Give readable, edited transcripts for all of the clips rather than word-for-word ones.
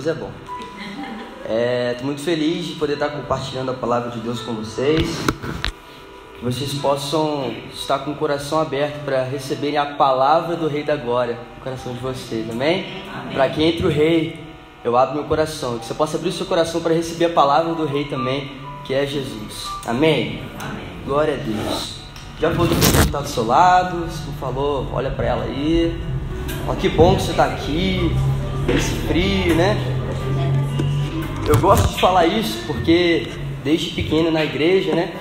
é bom. Estou muito feliz de poder estar compartilhando a palavra de Deus com vocês. Que vocês possam estar com o coração aberto para receberem a palavra do Rei da Glória no coração de vocês, amém? Para que entre o Rei, eu abro meu coração. Que você possa abrir o seu coração para receber a palavra do Rei também, que é Jesus, amém? Amém. Glória a Deus. Já falou que você está do seu lado, se não falou, olha para ela aí. Ó, que bom que você está aqui, esse frio, né? Eu gosto de falar isso porque desde pequeno na igreja, né?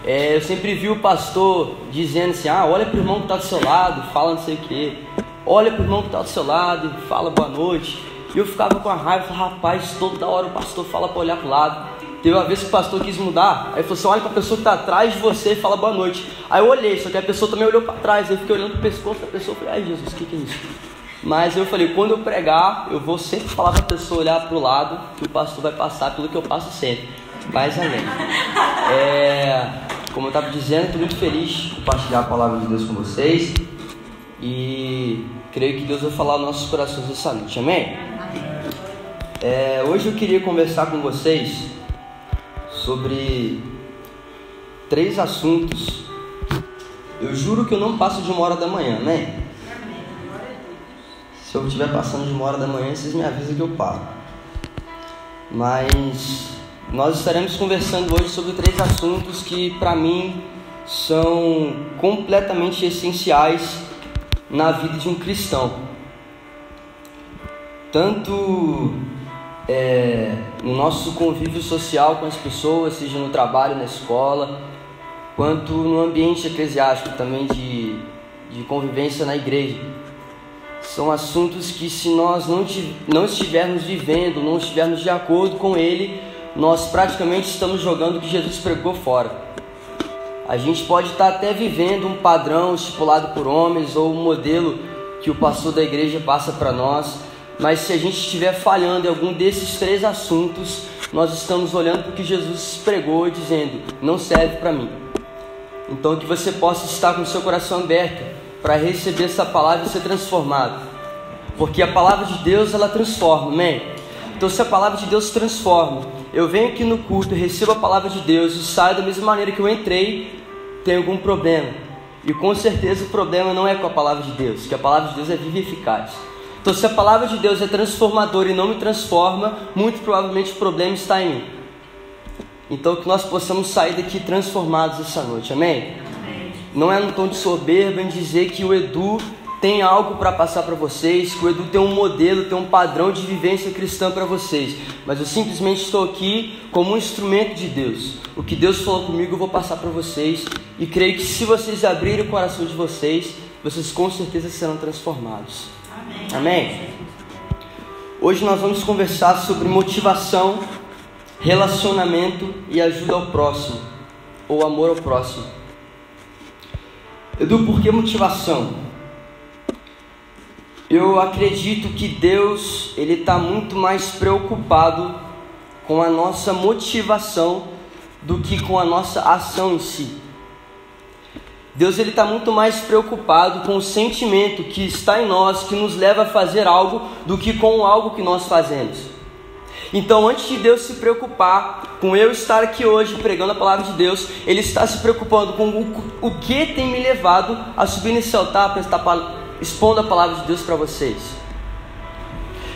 Eu sempre vi o pastor dizendo assim: olha para o irmão que está do seu lado, fala não sei o que. Olha para o irmão que está do seu lado e fala boa noite. E eu ficava com a raiva, falava, rapaz, toda hora o pastor fala para olhar para o lado. Teve uma vez que o pastor quis mudar, aí ele falou assim: olha para a pessoa que está atrás de você e fala boa noite. Aí eu olhei, só que a pessoa também olhou para trás, aí eu fiquei olhando para o pescoço da pessoa e falei: ai Jesus, o que é isso? Mas eu falei, quando eu pregar, eu vou sempre falar para a pessoa olhar para o lado, que o pastor vai passar pelo que eu passo sempre. Mas amém. Como eu estava dizendo, estou muito feliz de compartilhar a palavra de Deus com vocês. E creio que Deus vai falar aos nossos corações essa noite, amém? Hoje eu queria conversar com vocês sobre 3 assuntos. Eu juro que eu não passo de 1h da manhã, amém? Se eu estiver passando de 1h da manhã, vocês me avisam que eu paro. Mas nós estaremos conversando hoje sobre 3 assuntos que para mim são completamente essenciais na vida de um cristão. Tanto no nosso convívio social com as pessoas, seja no trabalho, na escola, quanto no ambiente eclesiástico também de convivência na igreja. São assuntos que, se nós não estivermos vivendo, não estivermos de acordo com ele, nós praticamente estamos jogando o que Jesus pregou fora. A gente pode estar até vivendo um padrão estipulado por homens ou um modelo que o pastor da igreja passa para nós, mas se a gente estiver falhando em algum desses 3 assuntos, nós estamos olhando para o que Jesus pregou e dizendo: não serve para mim. Então que você possa estar com o seu coração aberto para receber essa palavra e ser transformado, porque a palavra de Deus, ela transforma, amém? Então se a palavra de Deus transforma, eu venho aqui no culto, recebo a palavra de Deus e saio da mesma maneira que eu entrei, tem algum problema, e com certeza o problema não é com a palavra de Deus, que a palavra de Deus é viva e eficaz. Então se a palavra de Deus é transformadora e não me transforma, muito provavelmente o problema está em mim. Então que nós possamos sair daqui transformados essa noite, amém? Não é no tom de soberba em dizer que o Edu tem algo para passar para vocês, que o Edu tem um modelo, tem um padrão de vivência cristã para vocês, mas eu simplesmente estou aqui como um instrumento de Deus. O que Deus falou comigo eu vou passar para vocês, e creio que se vocês abrirem o coração de vocês, vocês com certeza serão transformados. Amém? Hoje nós vamos conversar sobre motivação, relacionamento e ajuda ao próximo, ou amor ao próximo. Edu, por que motivação? Eu acredito que Deus, Ele está muito mais preocupado com a nossa motivação do que com a nossa ação em si. Deus, Ele está muito mais preocupado com o sentimento que está em nós, que nos leva a fazer algo, do que com algo que nós fazemos. Então, antes de Deus se preocupar com eu estar aqui hoje pregando a palavra de Deus, Ele está se preocupando com o que tem me levado a subir nesse altar para estar expondo a palavra de Deus para vocês.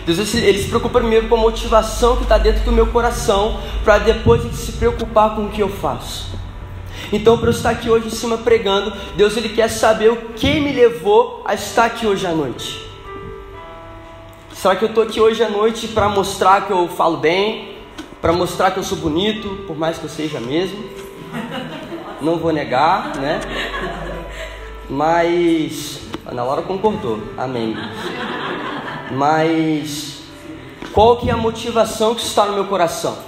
Deus, Ele se preocupa primeiro com a motivação que está dentro do meu coração, para depois Ele se preocupar com o que eu faço. Então, para eu estar aqui hoje em cima pregando, Deus, Ele quer saber o que me levou a estar aqui hoje à noite. Será que eu estou aqui hoje à noite para mostrar que eu falo bem, para mostrar que eu sou bonito, por mais que eu seja mesmo? Não vou negar, né? Mas a Ana Laura concordou, amém. Mas qual que é a motivação que está no meu coração?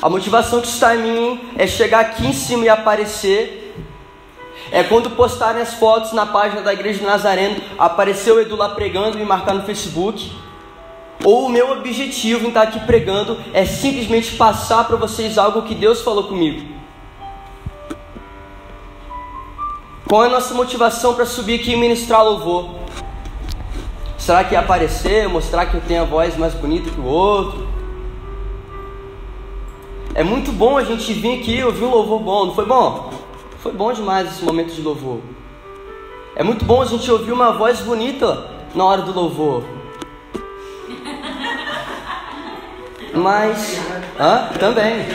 A motivação que está em mim é chegar aqui em cima e aparecer. É quando postarem as fotos na página da Igreja de Nazareno, aparecer o Edu lá pregando e me marcar no Facebook. Ou o meu objetivo em estar aqui pregando é simplesmente passar para vocês algo que Deus falou comigo. Qual é a nossa motivação para subir aqui e ministrar louvor? mostrar que ia aparecer, mostrar que eu tenho a voz mais bonita que o outro. É muito bom a gente vir aqui e ouvir um louvor bom, não foi bom? Foi bom demais esse momento de louvor. É muito bom a gente ouvir uma voz bonita na hora do louvor. Mas... Também.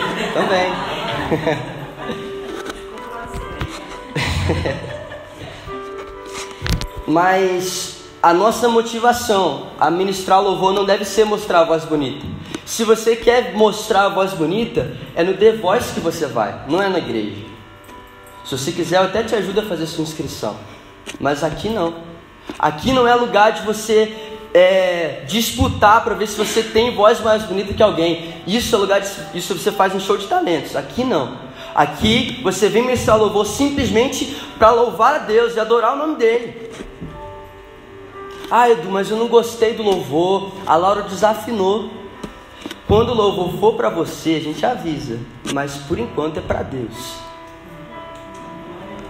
Mas a nossa motivação a ministrar louvor não deve ser mostrar a voz bonita. Se você quer mostrar a voz bonita, é no The Voice que você vai, não é na igreja. Se você quiser, eu até te ajudo a fazer sua inscrição. Mas aqui não. Aqui não é lugar de você disputar para ver se você tem voz mais bonita que alguém. Isso é lugar isso você faz em show de talentos. Aqui não. Aqui você vem ministrar louvor simplesmente para louvar a Deus e adorar o nome dele. Edu, mas eu não gostei do louvor. A Laura desafinou. Quando o louvor for para você, a gente avisa. Mas por enquanto é para Deus.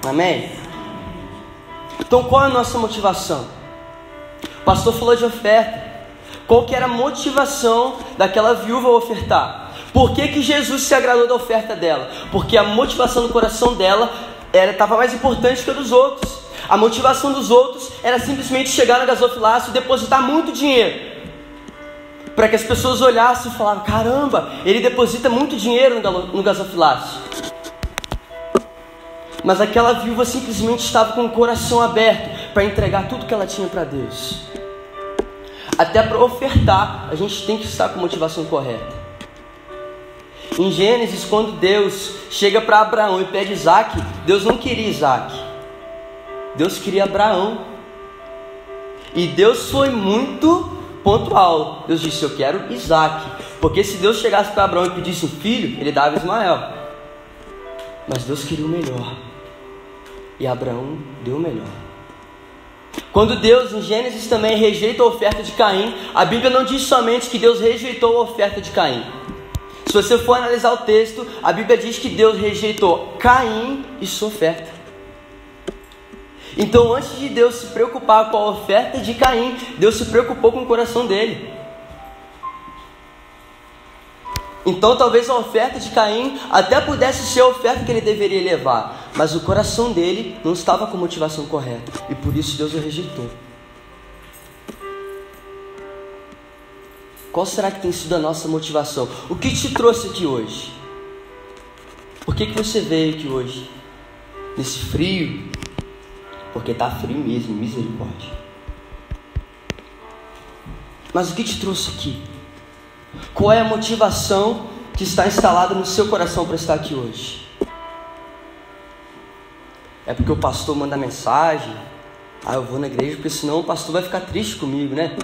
Amém? Então qual é a nossa motivação? O pastor falou de oferta. Qual que era a motivação daquela viúva a ofertar? Por que Jesus se agradou da oferta dela? Porque a motivação do coração dela estava mais importante que a dos outros. A motivação dos outros era simplesmente chegar no gasofilácio e depositar muito dinheiro, para que as pessoas olhassem e falassem: caramba, ele deposita muito dinheiro no gasofilácio. Mas aquela viúva simplesmente estava com o coração aberto para entregar tudo que ela tinha para Deus. Até para ofertar, a gente tem que estar com a motivação correta. Em Gênesis, quando Deus chega para Abraão e pede Isaac, Deus não queria Isaac. Deus queria Abraão. E Deus foi muito pontual. Deus disse: eu quero Isaac. Porque se Deus chegasse para Abraão e pedisse um filho, ele dava Ismael. Mas Deus queria o melhor. E Abraão deu o melhor. Quando Deus, em Gênesis, também rejeita a oferta de Caim, a Bíblia não diz somente que Deus rejeitou a oferta de Caim. Se você for analisar o texto, a Bíblia diz que Deus rejeitou Caim e sua oferta. Então, antes de Deus se preocupar com a oferta de Caim, Deus se preocupou com o coração dele. Então, talvez a oferta de Caim até pudesse ser a oferta que ele deveria levar, mas o coração dele não estava com a motivação correta, e por isso Deus o rejeitou. Qual será que tem sido a nossa motivação? O que te trouxe aqui hoje? Por que você veio aqui hoje? Nesse frio? Porque está frio mesmo, misericórdia. Mas o que te trouxe aqui? Qual é a motivação que está instalada no seu coração para estar aqui hoje? É porque o pastor manda mensagem? Eu vou na igreja porque senão o pastor vai ficar triste comigo, né?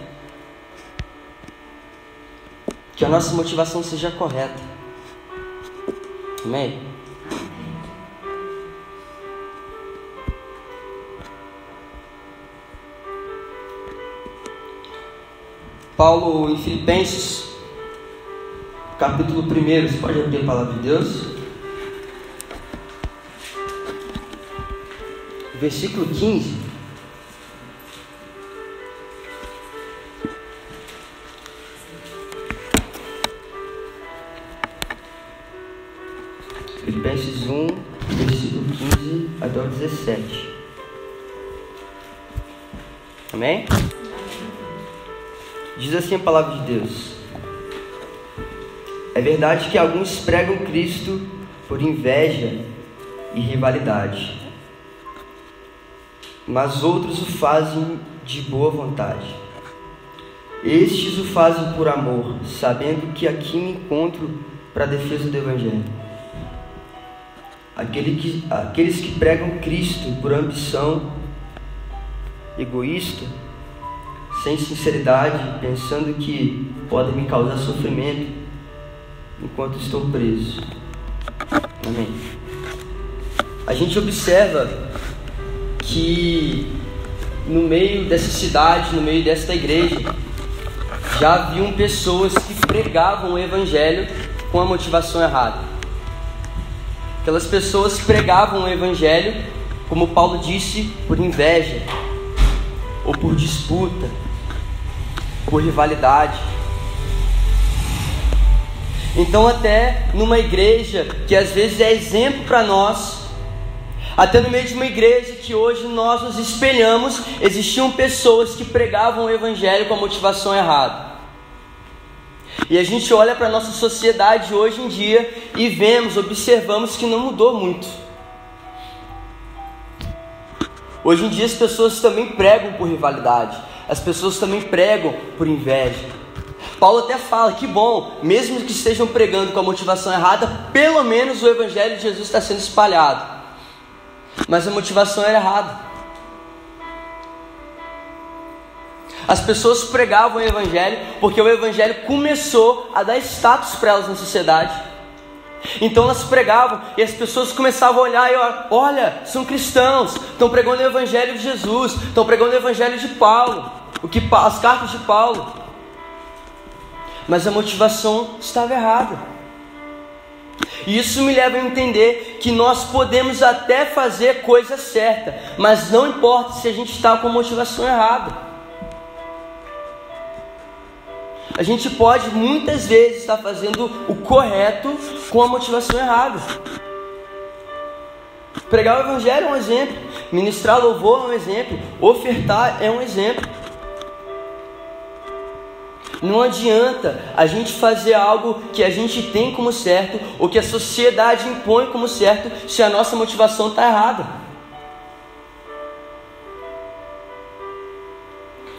Que a nossa motivação seja correta. Amém? Paulo, em Filipenses, capítulo 1, você pode abrir a palavra de Deus? Versículo 15. Filipenses 1, versículo 15 até o 17. Amém? Diz assim a palavra de Deus: é verdade que alguns pregam Cristo por inveja e rivalidade, mas outros o fazem de boa vontade. Estes o fazem por amor, sabendo que aqui me encontro para a defesa do Evangelho. Aqueles que pregam Cristo por ambição egoísta, sem sinceridade, pensando que podem me causar sofrimento enquanto estou preso. Amém. A gente observa que no meio dessa cidade, no meio desta igreja, já haviam pessoas que pregavam o Evangelho com a motivação errada. Aquelas pessoas pregavam o Evangelho, como Paulo disse, por inveja ou por disputa. por rivalidade. Então até numa igreja que às vezes é exemplo para nós, até no meio de uma igreja que hoje nós nos espelhamos, existiam pessoas que pregavam o evangelho com a motivação errada. E a gente olha para a nossa sociedade hoje em dia e observamos que não mudou muito. Hoje em dia as pessoas também pregam por rivalidade, as pessoas também pregam por inveja. Paulo até fala que bom, mesmo que estejam pregando com a motivação errada, pelo menos o evangelho de Jesus está sendo espalhado. Mas a motivação era errada. As pessoas pregavam o evangelho porque o evangelho começou a dar status para elas na sociedade. Então elas pregavam e as pessoas começavam a olhar e olha, são cristãos, estão pregando o evangelho de Jesus, estão pregando o evangelho de Paulo, as cartas de Paulo. Mas a motivação estava errada. E isso me leva a entender que nós podemos até fazer coisa certa, mas não importa se a gente está com a motivação errada. A gente pode muitas vezes estar fazendo o correto com a motivação errada. Pregar o evangelho é um exemplo, ministrar louvor é um exemplo, ofertar é um exemplo. Não adianta a gente fazer algo que a gente tem como certo ou que a sociedade impõe como certo se a nossa motivação está errada.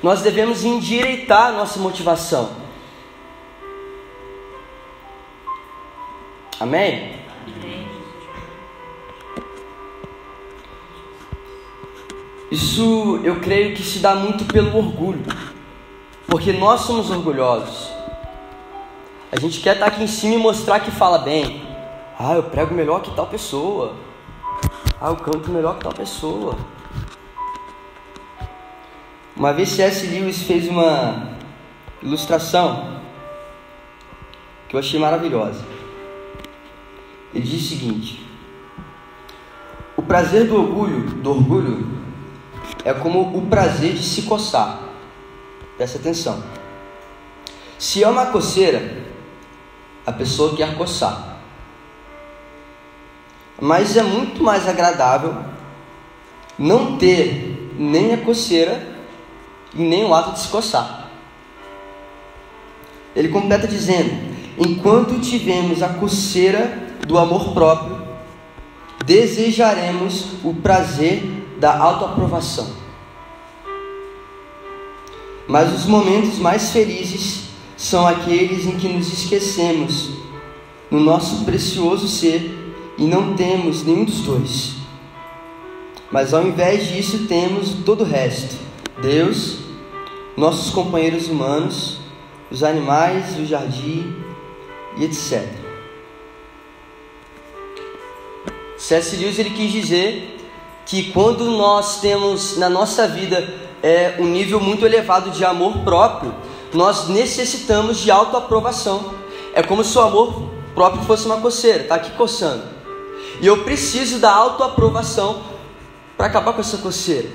Nós devemos endireitar a nossa motivação. Amém? Isso eu creio que se dá muito pelo orgulho, porque nós somos orgulhosos. A gente quer estar aqui em cima e mostrar que fala bem. Eu prego melhor que tal pessoa. Eu canto melhor que tal pessoa. Uma vez C.S. Lewis fez uma ilustração que eu achei maravilhosa. Ele diz o seguinte: o prazer do orgulho é como o prazer de se coçar. Presta atenção. Se é uma coceira, a pessoa quer coçar. Mas é muito mais agradável não ter nem a coceira e nem o ato de se coçar. Ele completa dizendo: enquanto tivermos a coceira do amor próprio, desejaremos o prazer da autoaprovação. Mas os momentos mais felizes são aqueles em que nos esquecemos no nosso precioso ser e não temos nenhum dos dois. Mas ao invés disso temos todo o resto: Deus, nossos companheiros humanos, os animais, o jardim e etc. C.S. Lewis ele quis dizer que quando nós temos na nossa vida um nível muito elevado de amor próprio, nós necessitamos de autoaprovação. É como se o amor próprio fosse uma coceira, está aqui coçando. E eu preciso da autoaprovação para acabar com essa coceira.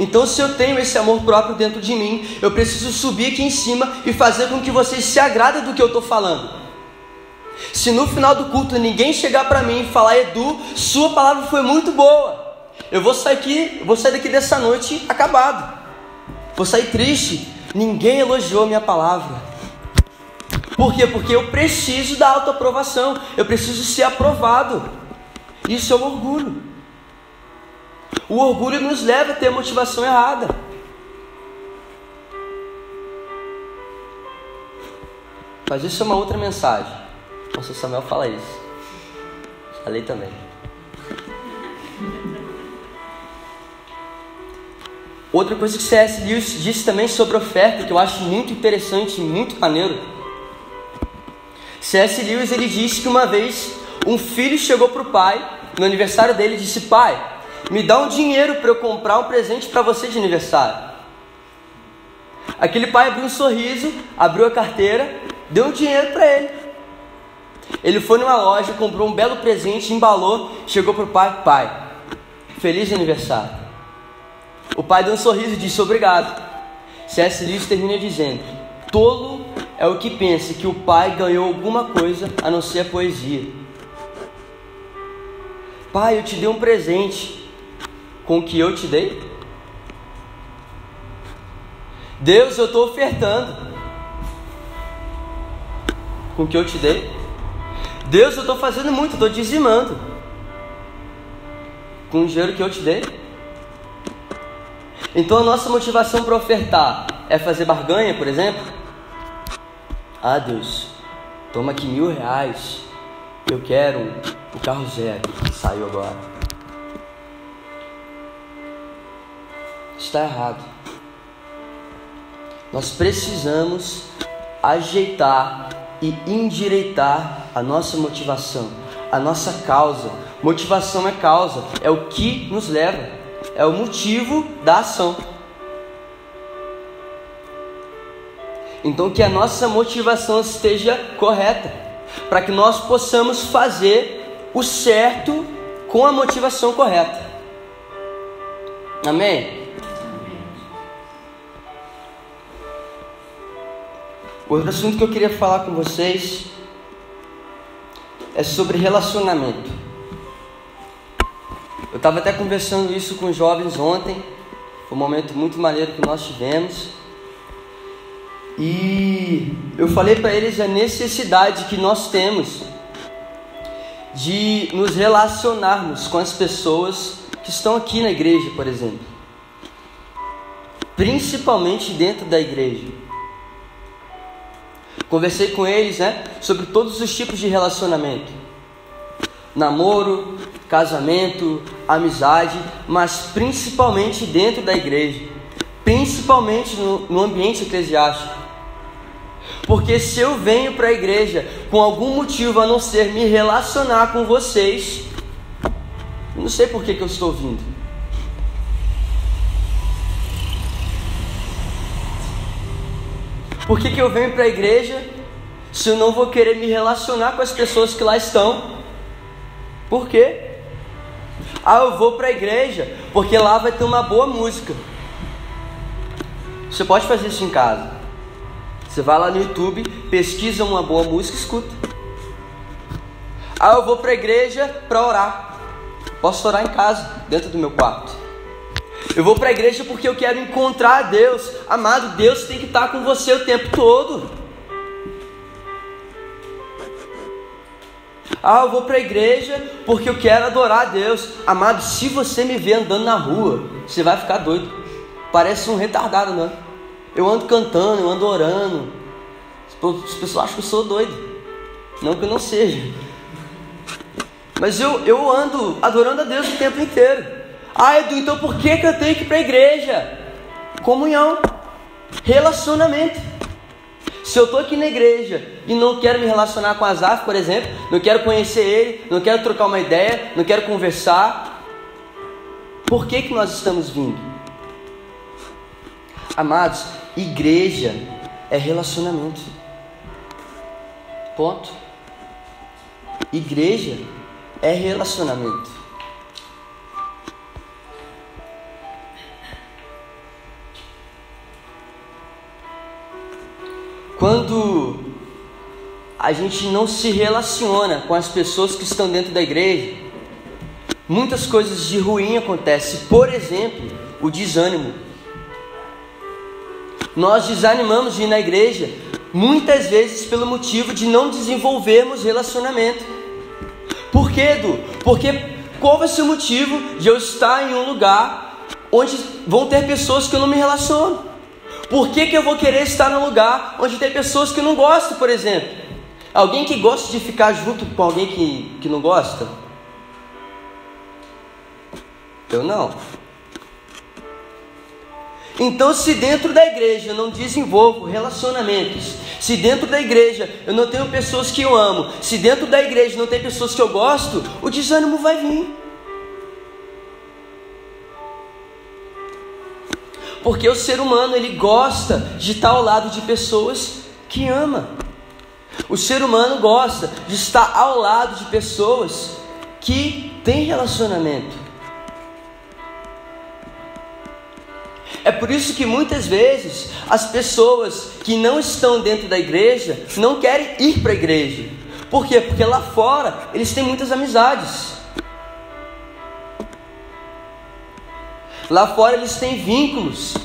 Então, se eu tenho esse amor próprio dentro de mim, eu preciso subir aqui em cima e fazer com que vocês se agradem do que eu estou falando. Se no final do culto ninguém chegar para mim e falar: Edu, sua palavra foi muito boa, eu vou sair daqui dessa noite acabado, vou sair triste, ninguém elogiou minha palavra. Por quê? Porque eu preciso da autoaprovação, eu preciso ser aprovado. Isso é o orgulho. O orgulho nos leva a ter motivação errada. Mas isso é uma outra mensagem. Nossa, o Samuel fala isso. Falei também. Outra coisa que C.S. Lewis disse também sobre oferta, que eu acho muito interessante e muito maneiro. C.S. Lewis ele disse que uma vez um filho chegou para o pai, no aniversário dele, e disse: pai, me dá um dinheiro para eu comprar um presente para você de aniversário. Aquele pai abriu um sorriso, abriu a carteira, deu um dinheiro para ele. Ele foi numa loja, comprou um belo presente, embalou, chegou para o pai: pai, feliz aniversário. O pai deu um sorriso e disse: obrigado. C.S. Lewis termina dizendo: tolo é o que pensa que o pai ganhou alguma coisa a não ser a poesia. Pai, eu te dei um presente com o que eu te dei? Deus, eu estou ofertando com o que eu te dei? Deus, eu estou fazendo muito, eu estou dizimando com o dinheiro que eu te dei? Então a nossa motivação para ofertar é fazer barganha, por exemplo? Ah, Deus, toma aqui R$1.000, eu quero o carro zero que saiu agora. Está errado. Nós precisamos ajeitar e endireitar a nossa motivação, a nossa causa. Motivação é causa, é o que nos leva, é o motivo da ação. Então que a nossa motivação esteja correta, para que nós possamos fazer o certo com a motivação correta. Amém? Outro assunto que eu queria falar com vocês é sobre relacionamento. Eu estava até conversando isso com os jovens ontem. Foi um momento muito maneiro que nós tivemos. E eu falei para eles a necessidade que nós temos de nos relacionarmos com as pessoas que estão aqui na igreja, por exemplo. Principalmente dentro da igreja. Conversei com eles, sobre todos os tipos de relacionamento. Namoro, casamento, amizade, mas principalmente dentro da igreja. Principalmente no ambiente eclesiástico. Porque se eu venho para a igreja com algum motivo a não ser me relacionar com vocês, eu não sei por que eu estou vindo. Por que eu venho para a igreja se eu não vou querer me relacionar com as pessoas que lá estão? Por quê? Eu vou para a igreja porque lá vai ter uma boa música. Você pode fazer isso em casa. Você vai lá no YouTube, pesquisa uma boa música e escuta. Eu vou para a igreja para orar. Posso orar em casa, dentro do meu quarto. Eu vou para a igreja porque eu quero encontrar a Deus. Amado, Deus tem que estar com você o tempo todo. Eu vou para a igreja porque eu quero adorar a Deus. Amado, se você me ver andando na rua, você vai ficar doido. Parece um retardado, não é? Eu ando cantando, eu ando orando. As pessoas acham que eu sou doido. Não que eu não seja. Mas eu ando adorando a Deus o tempo inteiro. Edu, então por que eu tenho que ir para a igreja? Comunhão, relacionamento. Se eu estou aqui na igreja e não quero me relacionar com Azaf, por exemplo, não quero conhecer ele, não quero trocar uma ideia, não quero conversar, por que nós estamos vindo? Amados, igreja é relacionamento. Ponto. Igreja é relacionamento. Quando a gente não se relaciona com as pessoas que estão dentro da igreja, muitas coisas de ruim acontecem. Por exemplo, o desânimo. Nós desanimamos de ir na igreja muitas vezes pelo motivo de não desenvolvermos relacionamento. Por quê, Edu? Porque qual vai ser o motivo de eu estar em um lugar onde vão ter pessoas que eu não me relaciono? Por que eu vou querer estar num lugar onde tem pessoas que eu não gosto, por exemplo? Alguém que gosta de ficar junto com alguém que não gosta? Eu não. Então, se dentro da igreja eu não desenvolvo relacionamentos, se dentro da igreja eu não tenho pessoas que eu amo, se dentro da igreja não tem pessoas que eu gosto, o desânimo vai vir. Porque o ser humano, ele gosta de estar ao lado de pessoas que ama. O ser humano gosta de estar ao lado de pessoas que têm relacionamento. É por isso que muitas vezes as pessoas que não estão dentro da igreja não querem ir para a igreja. Por quê? Porque lá fora eles têm muitas amizades. Lá fora eles têm vínculos.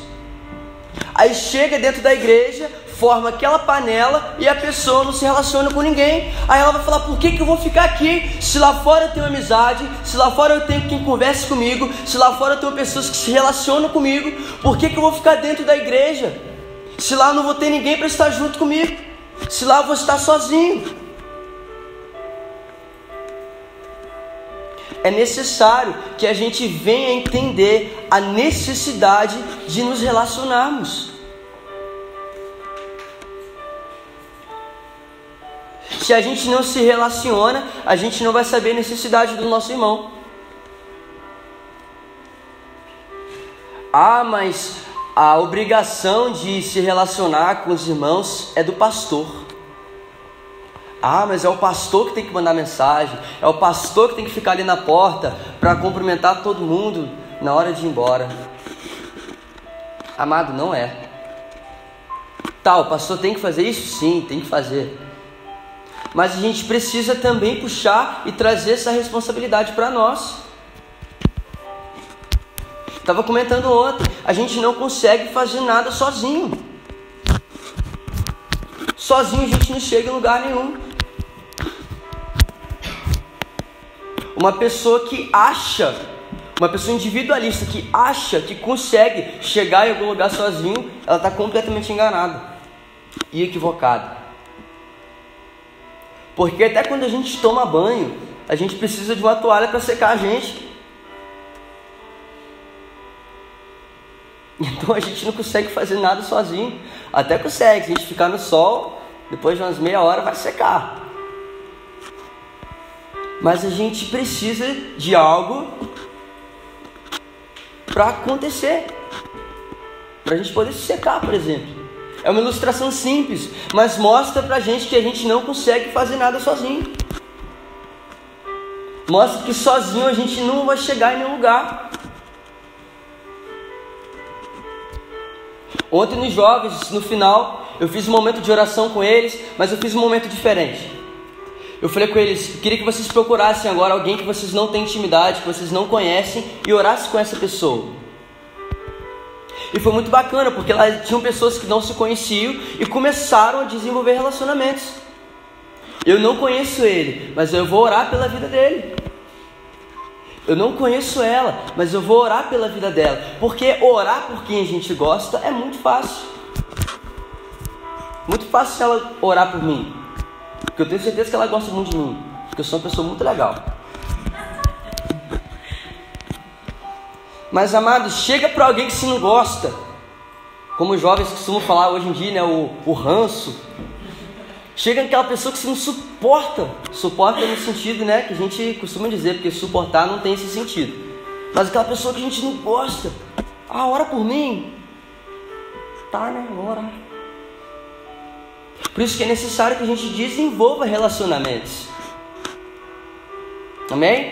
Aí chega dentro da igreja, forma aquela panela e a pessoa não se relaciona com ninguém. Aí ela vai falar: por que eu vou ficar aqui? Se lá fora eu tenho amizade, se lá fora eu tenho quem converse comigo, se lá fora eu tenho pessoas que se relacionam comigo, por que eu vou ficar dentro da igreja? Se lá eu não vou ter ninguém para estar junto comigo, se lá eu vou estar sozinho. É necessário que a gente venha entender a necessidade de nos relacionarmos. Se a gente não se relaciona, a gente não vai saber a necessidade do nosso irmão. Ah, mas a obrigação de se relacionar com os irmãos é do pastor. Ah, mas é o pastor que tem que mandar mensagem, é o pastor que tem que ficar ali na porta para cumprimentar todo mundo na hora de ir embora. Amado, não é. Tá, o pastor tem que fazer isso? Sim, tem que fazer. Mas a gente precisa também puxar e trazer essa responsabilidade para nós. Estava comentando ontem, a gente não consegue fazer nada sozinho. Sozinho a gente não chega em lugar nenhum. Uma pessoa que acha, uma pessoa individualista que acha que consegue chegar em algum lugar sozinho, ela está completamente enganada e equivocada. Porque até quando a gente toma banho, a gente precisa de uma toalha para secar a gente. Então a gente não consegue fazer nada sozinho. Até consegue, se a gente ficar no sol, depois de umas meia hora vai secar. Mas a gente precisa de algo para acontecer, para a gente poder se secar, por exemplo. É uma ilustração simples, mas mostra pra gente que a gente não consegue fazer nada sozinho. Mostra que sozinho a gente não vai chegar em nenhum lugar. Ontem nos jovens, no final, eu fiz um momento de oração com eles, mas eu fiz um momento diferente. Eu falei com eles: eu queria que vocês procurassem agora alguém que vocês não têm intimidade, que vocês não conhecem, e orassem com essa pessoa. E foi muito bacana, porque lá tinham pessoas que não se conheciam e começaram a desenvolver relacionamentos. Eu não conheço ele, mas eu vou orar pela vida dele. Eu não conheço ela, mas eu vou orar pela vida dela. Porque orar por quem a gente gosta é muito fácil. Muito fácil ela orar por mim, porque eu tenho certeza que ela gosta muito de mim, porque eu sou uma pessoa muito legal. Mas, amado, chega para alguém que se não gosta, como os jovens costumam falar hoje em dia, né, o ranço. Chega aquela pessoa que se não suporta. Suporta no sentido, né, que a gente costuma dizer, porque suportar não tem esse sentido. Mas aquela pessoa que a gente não gosta. Ah, ora por mim. Tá, né, ora. Por isso que é necessário que a gente desenvolva relacionamentos. Amém?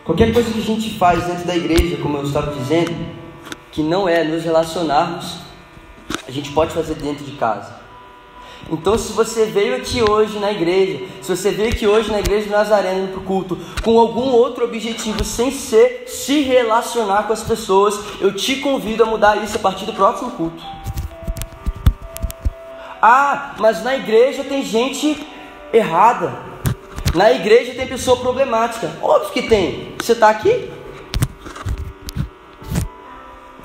Qualquer coisa que a gente faz dentro da igreja, como eu estava dizendo, que não é nos relacionarmos, a gente pode fazer dentro de casa. Então, se você veio aqui hoje na igreja, se você veio aqui hoje na igreja do Nazareno para o culto, com algum outro objetivo, sem ser se relacionar com as pessoas, eu te convido a mudar isso a partir do próximo culto. Ah, mas na igreja tem gente errada. Na igreja tem pessoa problemática. Óbvio que tem. Você está aqui?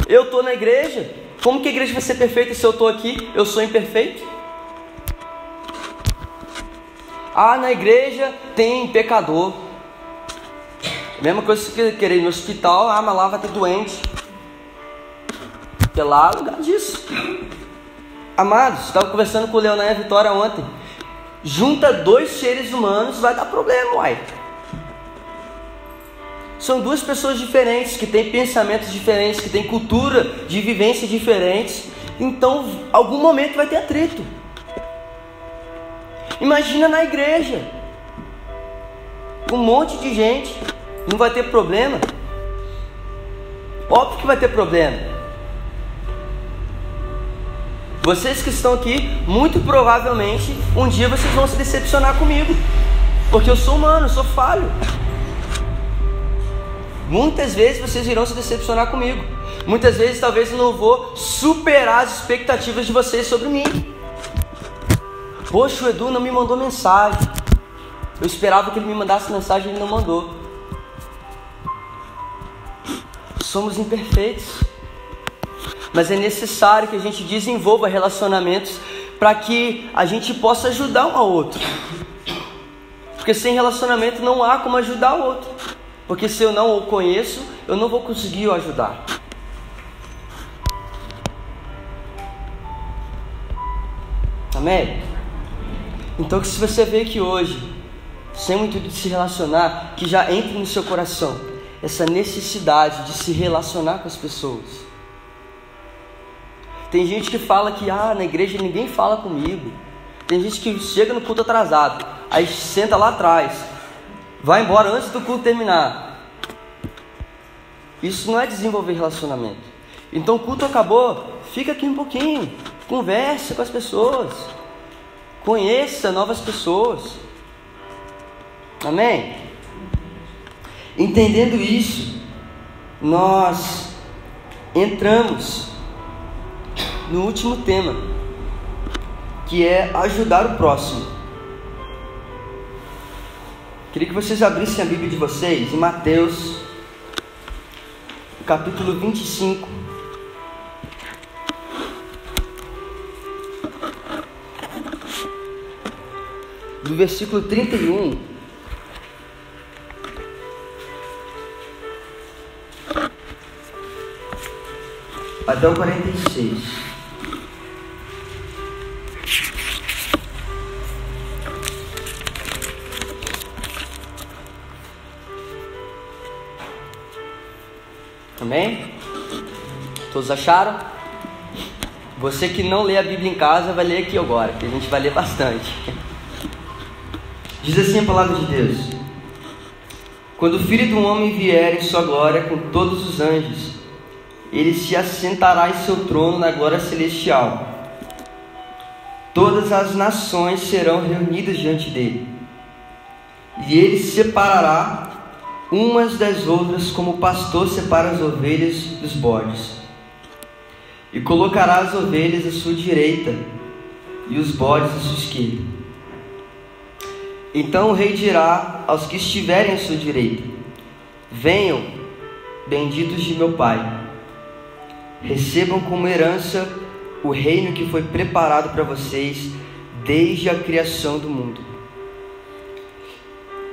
Eu estou na igreja. Como que a igreja vai ser perfeita se eu estou aqui? Eu sou imperfeito? Ah, na igreja tem pecador. Mesma coisa que querer ir no hospital. Ah, mas lá vai ter doente. Porque lá é lugar disso. Amados, estava conversando com o Leonel e a Vitória ontem. Junta dois seres humanos, vai dar problema, uai. São duas pessoas diferentes, que têm pensamentos diferentes, que têm cultura de vivência diferentes. Então, algum momento vai ter atrito. Imagina na igreja, um monte de gente, não vai ter problema? Óbvio que vai ter problema. Vocês que estão aqui, muito provavelmente, um dia vocês vão se decepcionar comigo, porque eu sou humano, eu sou falho. Muitas vezes vocês irão se decepcionar comigo. Muitas vezes talvez eu não vou superar as expectativas de vocês sobre mim. Poxa, o Edu não me mandou mensagem. Eu esperava que ele me mandasse mensagem e ele não mandou. Somos imperfeitos. Mas é necessário que a gente desenvolva relacionamentos para que a gente possa ajudar um ao outro. Porque sem relacionamento não há como ajudar o outro. Porque se eu não o conheço, eu não vou conseguir o ajudar. Amém? Então que se você vê que hoje, sem o intuito de se relacionar, que já entre no seu coração essa necessidade de se relacionar com as pessoas. Tem gente que fala que na igreja ninguém fala comigo. Tem gente que chega no culto atrasado, aí senta lá atrás, vai embora antes do culto terminar. Isso não é desenvolver relacionamento. Então o culto acabou, fica aqui um pouquinho, conversa com as pessoas, conheça novas pessoas. Amém? Entendendo isso, nós entramos no último tema, que é ajudar o próximo. Queria que vocês abrissem a Bíblia de vocês em Mateus, capítulo 25. Do versículo 31 até o 46. Amém? Todos acharam? Você que não lê a Bíblia em casa vai ler aqui agora, que a gente vai ler bastante. Diz assim a palavra de Deus: quando o Filho do Homem vier em sua glória com todos os anjos, ele se assentará em seu trono na glória celestial. Todas as nações serão reunidas diante dele, e ele separará umas das outras, como o pastor separa as ovelhas dos bodes, e colocará as ovelhas à sua direita e os bodes à sua esquerda. Então o rei dirá aos que estiverem à sua direita: venham, benditos de meu Pai, recebam como herança o reino que foi preparado para vocês desde a criação do mundo.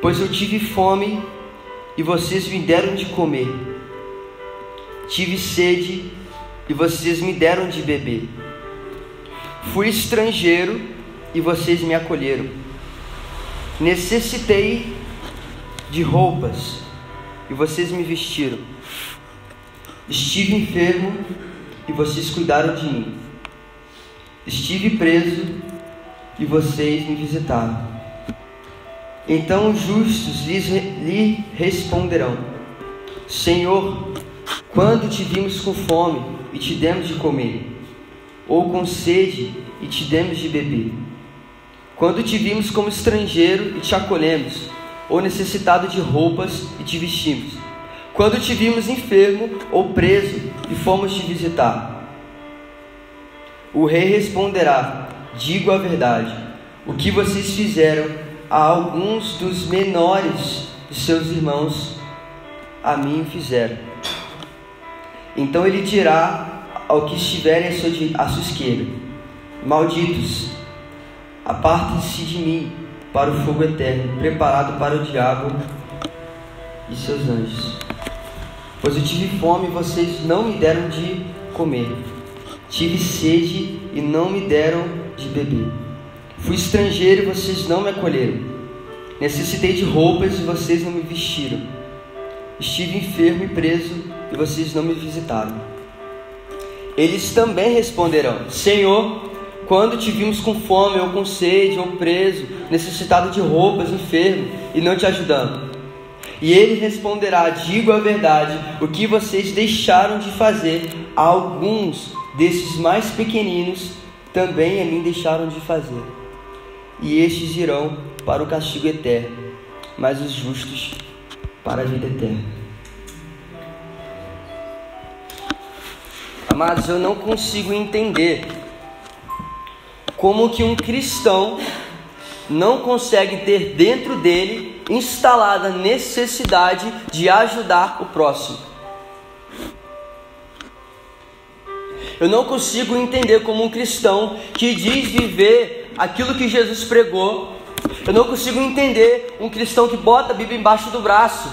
Pois eu tive fome e vocês me deram de comer, tive sede e vocês me deram de beber, fui estrangeiro e vocês me acolheram, necessitei de roupas e vocês me vestiram, estive enfermo e vocês cuidaram de mim, estive preso e vocês me visitaram. Então os justos lhe responderão: Senhor, quando te vimos com fome e te demos de comer, ou com sede e te demos de beber? Quando te vimos como estrangeiro e te acolhemos, ou necessitado de roupas e te vestimos? Quando te vimos enfermo ou preso e fomos te visitar? O rei responderá: digo a verdade, o que vocês fizeram a alguns dos menores de seus irmãos, a mim fizeram. Então ele dirá ao que estiverem à sua esquerda: malditos, apartem-se de mim para o fogo eterno, preparado para o diabo e seus anjos. Pois eu tive fome e vocês não me deram de comer, tive sede e não me deram de beber, fui estrangeiro e vocês não me acolheram, necessitei de roupas e vocês não me vestiram, estive enfermo e preso e vocês não me visitaram. Eles também responderão: Senhor, quando te vimos com fome, ou com sede, ou preso, necessitado de roupas, enfermo, e não te ajudamos? E ele responderá: digo a verdade, o que vocês deixaram de fazer, alguns desses mais pequeninos também a mim deixaram de fazer. E estes irão para o castigo eterno, mas os justos para a vida eterna. Amados, eu não consigo entender como que um cristão não consegue ter dentro dele instalada a necessidade de ajudar o próximo. Eu não consigo entender como um cristão que diz viver aquilo que Jesus pregou. Eu não consigo entender um cristão que bota a Bíblia embaixo do braço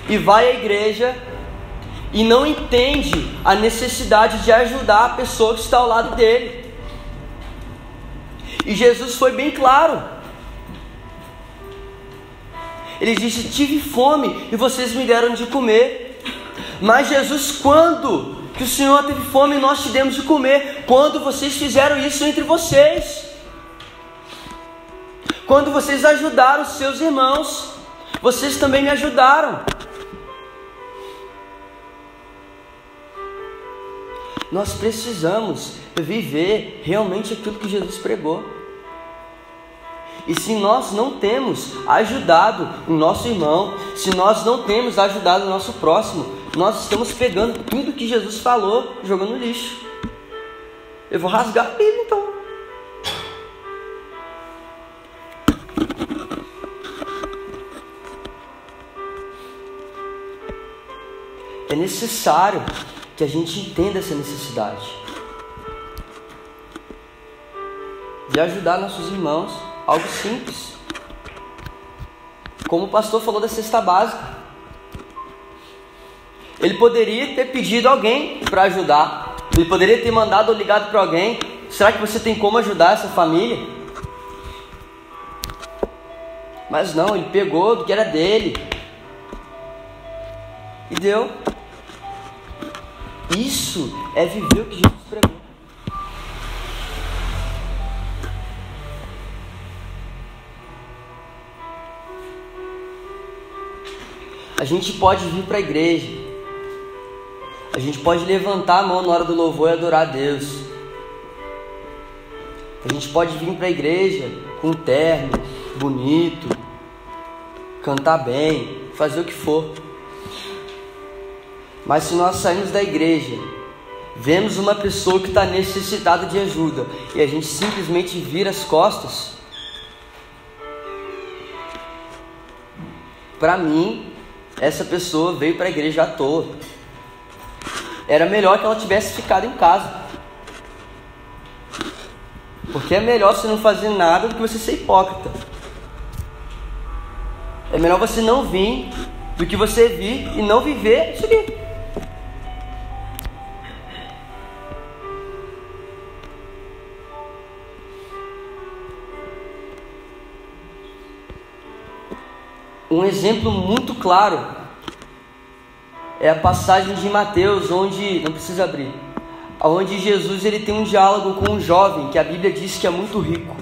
e vai à igreja e não entende a necessidade de ajudar a pessoa que está ao lado dele. E Jesus foi bem claro. Ele disse: tive fome e vocês me deram de comer. Mas Jesus, quando que o Senhor teve fome e nós te demos de comer? Quando vocês fizeram isso entre vocês. Quando vocês ajudaram os seus irmãos. Vocês também me ajudaram. Nós precisamos viver realmente aquilo que Jesus pregou. E se nós não temos ajudado o nosso irmão, se nós não temos ajudado o nosso próximo, nós estamos pegando tudo que Jesus falou e jogando no lixo. Eu vou rasgar a Bíblia então. É necessário que a gente entenda essa necessidade de ajudar nossos irmãos. Algo simples, como o pastor falou da cesta básica. Ele poderia ter pedido alguém para ajudar. Ele poderia ter mandado ou ligado para alguém. Será que você tem como ajudar essa família? Mas não, ele pegou do que era dele e deu. Isso é viver o que Jesus pregou. A gente pode vir para a igreja, a gente pode levantar a mão na hora do louvor e adorar a Deus. A gente pode vir para a igreja com um terno bonito, cantar bem, fazer o que for. Mas se nós sairmos da igreja, vemos uma pessoa que está necessitada de ajuda e a gente simplesmente vira as costas, para mim, essa pessoa veio para a igreja à toa. Era melhor que ela tivesse ficado em casa. Porque é melhor você não fazer nada do que você ser hipócrita. É melhor você não vir do que você vir e não viver isso aqui. Um exemplo muito claro é a passagem de Mateus, onde, não precisa abrir, onde Jesus ele tem um diálogo com um jovem que a Bíblia diz que é muito rico.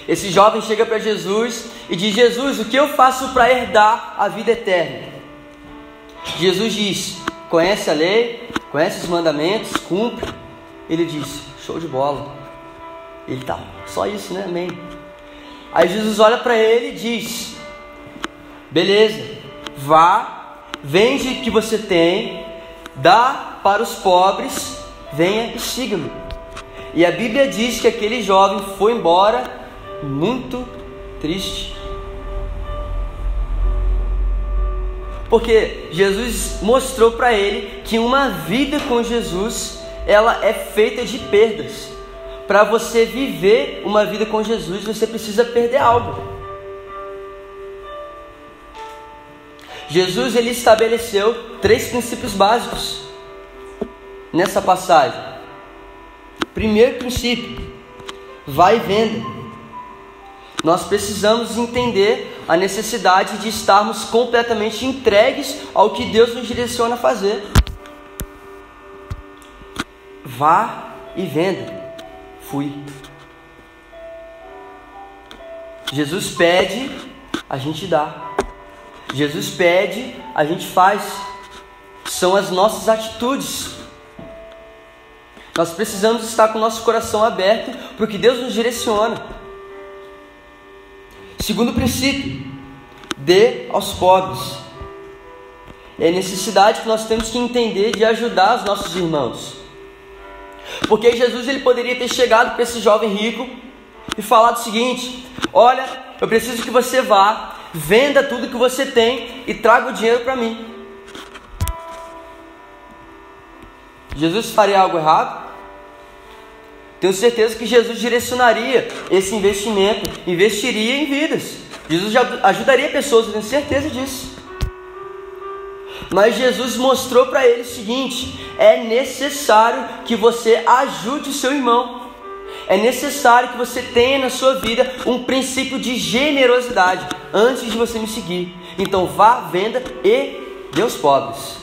Esse jovem chega para Jesus e diz: Jesus, o que eu faço para herdar a vida eterna? Jesus diz: conhece a lei, conhece os mandamentos, cumpre. Ele diz: show de bola. Ele tá, só isso, né? Amém. Aí Jesus olha para ele e diz: beleza, vá, vende o que você tem, dá para os pobres, venha e siga-me. E a Bíblia diz que aquele jovem foi embora muito triste. Porque Jesus mostrou para ele que uma vida com Jesus, ela é feita de perdas. Para você viver uma vida com Jesus, você precisa perder algo. Jesus ele estabeleceu 3 princípios básicos nessa passagem. Primeiro princípio: vai e venda. Nós precisamos entender a necessidade de estarmos completamente entregues ao que Deus nos direciona a fazer. Vá e venda. fui. Jesus pede, a gente dá. Jesus pede, a gente faz. São as nossas atitudes. Nós precisamos estar com o nosso coração aberto para o que Deus nos direciona. Segundo princípio, dê aos pobres. É a necessidade que nós temos que entender de ajudar os nossos irmãos. Porque Jesus ele poderia ter chegado para esse jovem rico e falado o seguinte: olha, eu preciso que você vá, venda tudo que você tem e traga o dinheiro para mim. Jesus faria algo errado? Tenho certeza que Jesus direcionaria esse investimento, investiria em vidas. Jesus ajudaria pessoas, eu tenho certeza disso. Mas Jesus mostrou para ele o seguinte: é necessário que você ajude o seu irmão. É necessário que você tenha na sua vida um princípio de generosidade antes de você me seguir. Então vá, venda e dê aos pobres.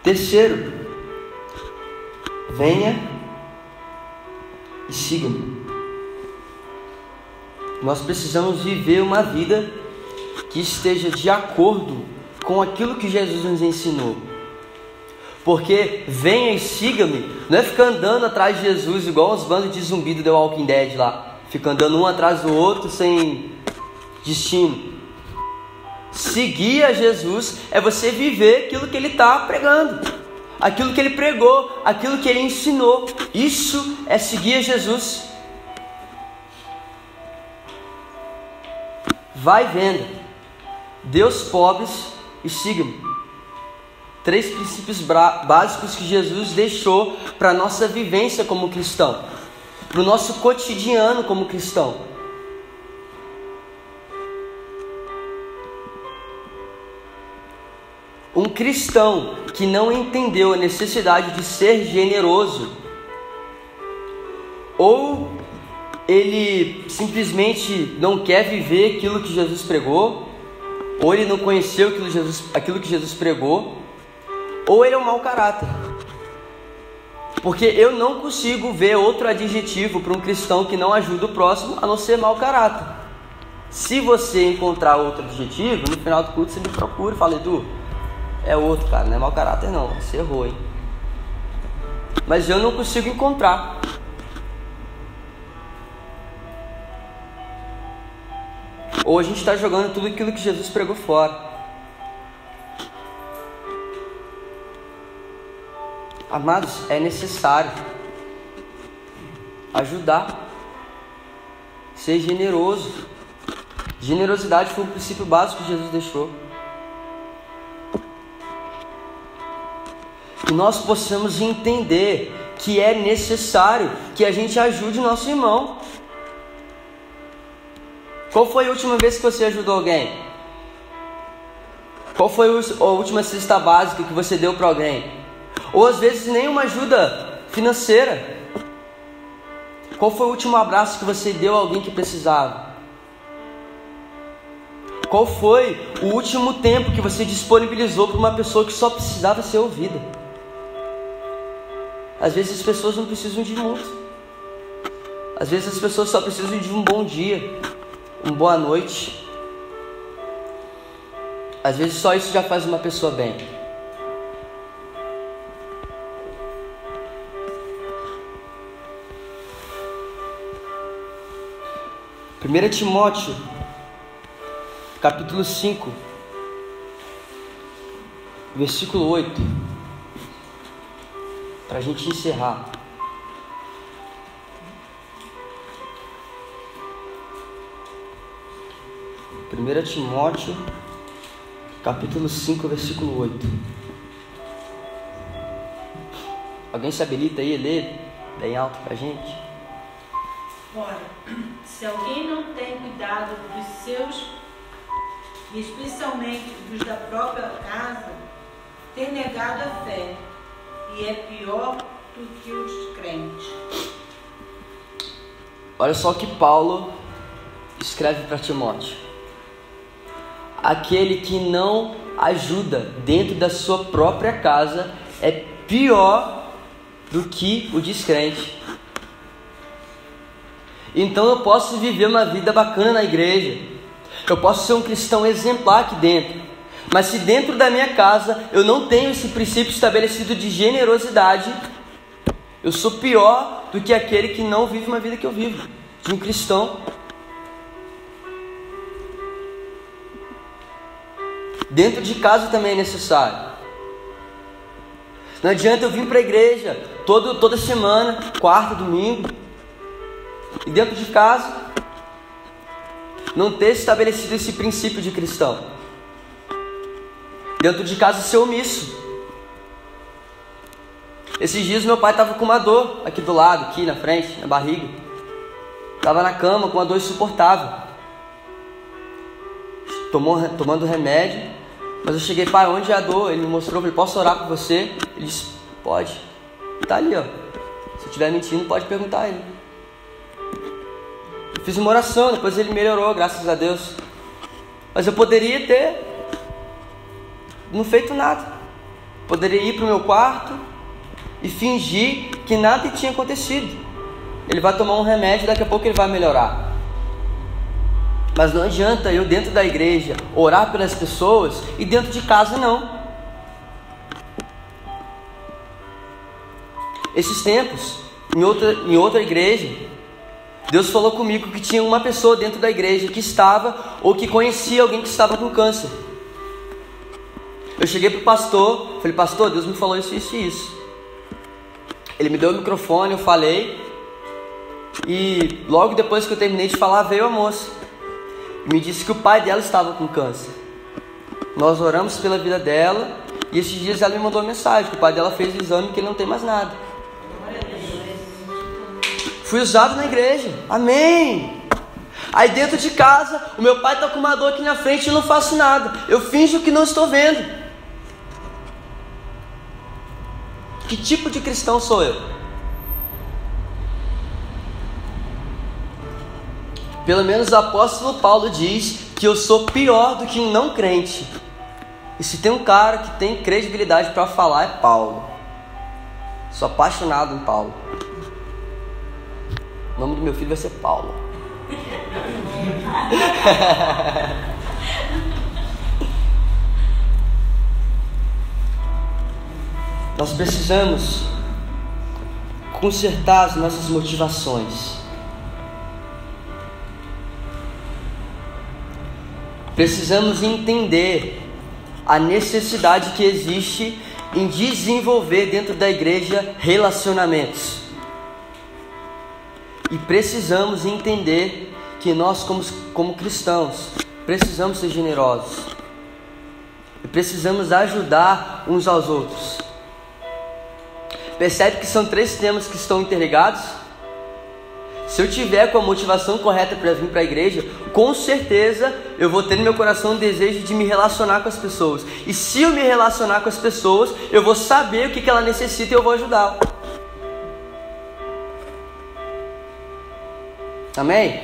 Terceiro, venha e siga-me. Nós precisamos viver uma vida que esteja de acordo com aquilo que Jesus nos ensinou. Porque venha e siga-me não é ficar andando atrás de Jesus igual os bandos de zumbi do The Walking Dead lá, fica andando um atrás do outro sem destino. Seguir a Jesus é você viver aquilo que ele está pregando, aquilo que ele pregou, aquilo que ele ensinou. Isso é seguir a Jesus. Vai venda, dê aos pobres e siga-me. 3 princípios básicos que Jesus deixou para a nossa vivência como cristão, para o nosso cotidiano como cristão. Um cristão que não entendeu a necessidade de ser generoso, ou ele simplesmente não quer viver aquilo que Jesus pregou, ou ele não conheceu aquilo que Jesus pregou, ou ele é um mau caráter. Porque eu não consigo ver outro adjetivo para um cristão que não ajuda o próximo a não ser mau caráter. Se você encontrar outro adjetivo, no final do culto você me procura e fala: Edu, é outro, cara, não é mau caráter não, você errou, hein? Mas eu não consigo encontrar. Ou a gente está jogando tudo aquilo que Jesus pregou fora. Amados, é necessário ajudar, ser generoso. Generosidade foi um princípio básico que Jesus deixou. Que nós possamos entender que é necessário que a gente ajude o nosso irmão. Qual foi a última vez que você ajudou alguém? Qual foi a última cesta básica que você deu para alguém? Ou às vezes nenhuma ajuda financeira. Qual foi o último abraço que você deu a alguém que precisava? Qual foi o último tempo que você disponibilizou para uma pessoa que só precisava ser ouvida? Às vezes as pessoas não precisam de muito. Às vezes as pessoas só precisam de um bom dia, uma boa noite. Às vezes só isso já faz uma pessoa bem. Primeira Timóteo, capítulo 5, versículo 8, para a gente encerrar. Primeira Timóteo, capítulo 5, versículo 8. Alguém se habilita aí a ler bem alto para a gente? Ora, se alguém não tem cuidado dos seus, e especialmente dos da própria casa, tem negado a fé, e é pior do que os crentes. Olha só o que Paulo escreve para Timóteo. aquele que não ajuda dentro da sua própria casa é pior do que o descrente. Então eu posso viver uma vida bacana na igreja, eu posso ser um cristão exemplar aqui dentro, mas se dentro da minha casa eu não tenho esse princípio estabelecido de generosidade, eu sou pior do que aquele que não vive uma vida que eu vivo, de um cristão. Dentro de casa também é necessário. Não adianta eu vir para a igreja toda semana, quarta, domingo, e dentro de casa não ter estabelecido esse princípio de cristão. Dentro de casa ser omisso. Esses dias meu pai estava com uma dor aqui do lado, aqui na frente, na barriga. Estava na cama com uma dor insuportável. Tomando remédio. Mas eu cheguei, pai, onde é a dor? Ele me mostrou, falei, posso orar por você? Ele disse, pode. Tá ali, ó. Se eu estiver mentindo, pode perguntar a ele. Eu fiz uma oração, depois ele melhorou, graças a Deus. Mas eu poderia ter não feito nada. Poderia ir para o meu quarto e fingir que nada tinha acontecido. Ele vai tomar um remédio, daqui a pouco ele vai melhorar. Mas não adianta eu dentro da igreja orar pelas pessoas e dentro de casa não. Esses tempos, em outra igreja, Deus falou comigo que tinha uma pessoa dentro da igreja que estava ou que conhecia alguém que estava com câncer. Eu cheguei para o pastor, falei, pastor, Deus me falou isso, isso e isso. Ele me deu o microfone, eu falei, e logo depois que eu terminei de falar, veio a moça. Me disse que o pai dela estava com câncer. Nós oramos pela vida dela e esses dias ela me mandou uma mensagem que o pai dela fez o exame e que ele não tem mais nada. Fui usado na igreja, amém. Aí dentro de casa o meu pai está com uma dor aqui na frente e eu não faço nada, eu finjo que não estou vendo. Que tipo de cristão sou eu? Pelo menos o apóstolo Paulo diz que eu sou pior do que um não crente. E se tem um cara que tem credibilidade para falar é Paulo. Sou apaixonado em Paulo. O nome do meu filho vai ser Paulo. Nós precisamos consertar as nossas motivações. Precisamos entender a necessidade que existe em desenvolver dentro da igreja relacionamentos. E precisamos entender que nós como cristãos precisamos ser generosos. E precisamos ajudar uns aos outros. Percebe que são 3 temas que estão interligados? Se eu tiver com a motivação correta para vir para a igreja, com certeza eu vou ter no meu coração o desejo de me relacionar com as pessoas. E se eu me relacionar com as pessoas, eu vou saber o que ela necessita e eu vou ajudá-la. Amém?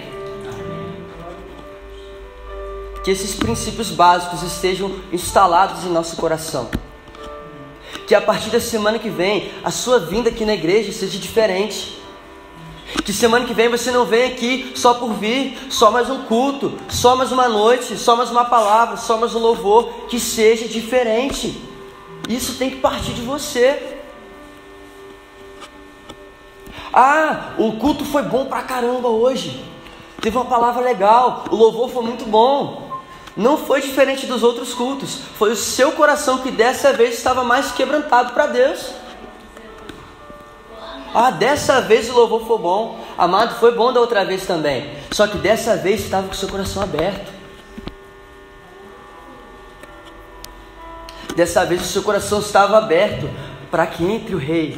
Que esses princípios básicos estejam instalados em nosso coração. Que a partir da semana que vem, a sua vinda aqui na igreja seja diferente. Que semana que vem você não venha aqui só por vir, só mais um culto, só mais uma noite, só mais uma palavra, só mais um louvor. Que seja diferente. Isso tem que partir de você. Ah, o culto foi bom pra caramba hoje. Teve uma palavra legal, o louvor foi muito bom. Não foi diferente dos outros cultos. Foi o seu coração que dessa vez estava mais quebrantado para Deus. Ah, dessa vez o louvor foi bom. Amado, foi bom da outra vez também. Só que dessa vez estava com o seu coração aberto. Dessa vez o seu coração estava aberto para que entre o rei.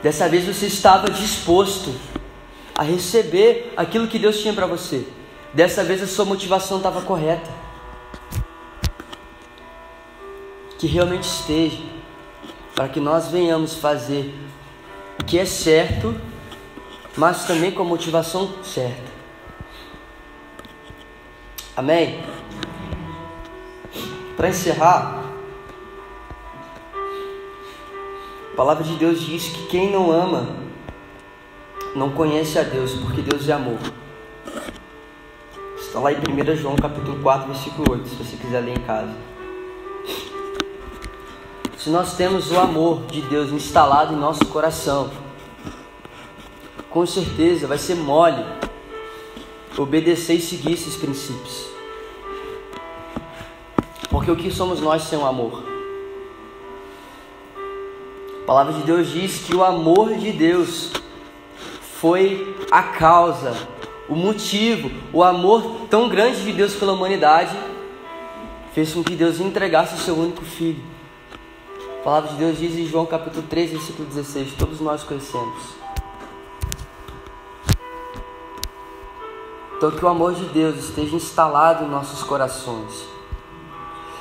Dessa vez você estava disposto a receber aquilo que Deus tinha para você. Dessa vez a sua motivação estava correta. Que realmente esteja, para que nós venhamos fazer o que é certo, mas também com a motivação certa. Amém? Para encerrar, a palavra de Deus diz que quem não ama não conhece a Deus, porque Deus é amor. Está lá em 1 João capítulo 4, versículo 8, se você quiser ler em casa. Se nós temos o amor de Deus instalado em nosso coração, com certeza vai ser mole obedecer e seguir esses princípios. Porque o que somos nós sem o amor? A palavra de Deus diz que o amor de Deus foi a causa, o motivo, o amor tão grande de Deus pela humanidade fez com que Deus entregasse o seu único filho. A palavra de Deus diz em João capítulo 3, versículo 16, todos nós conhecemos. Então que o amor de Deus esteja instalado em nossos corações.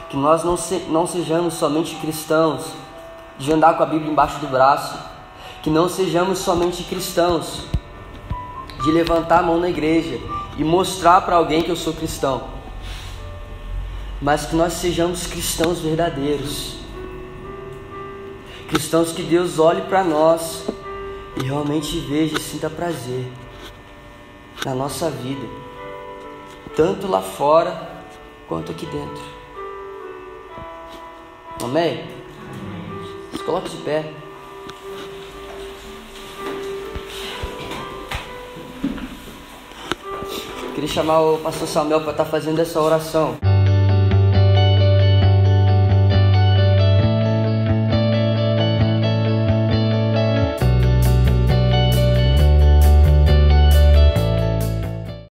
Que nós não sejamos somente cristãos de andar com a Bíblia embaixo do braço. Que não sejamos somente cristãos de levantar a mão na igreja e mostrar para alguém que eu sou cristão. Mas que nós sejamos cristãos verdadeiros. Cristãos que Deus olhe para nós e realmente veja e sinta prazer na nossa vida, tanto lá fora quanto aqui dentro. Amém? Se coloque de pé. Queria chamar o pastor Samuel para estar fazendo essa oração.